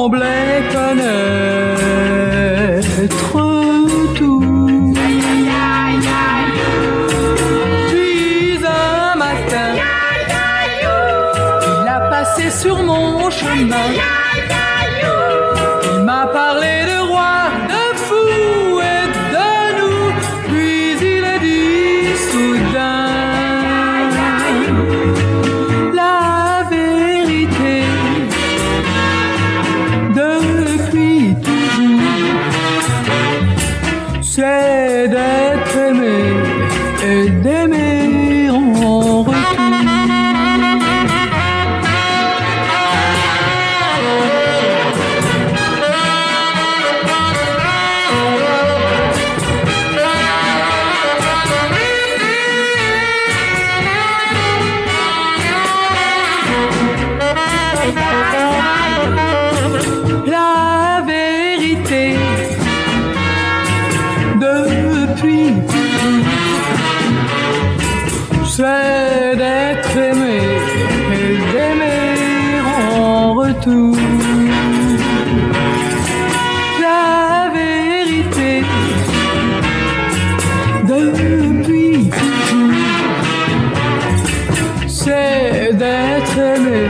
semblait connaître tout. Puis un matin, il a passé sur mon chemin. Il m'a parlé de roi, de fou et de nous. Puis il a dit soudain la vérité depuis toujours, c'est d'être aimé et d'aimer en retour. La vérité depuis toujours, c'est d'être aimé et d'aimer en retour. La vérité depuis toujours, c'est d'être aimé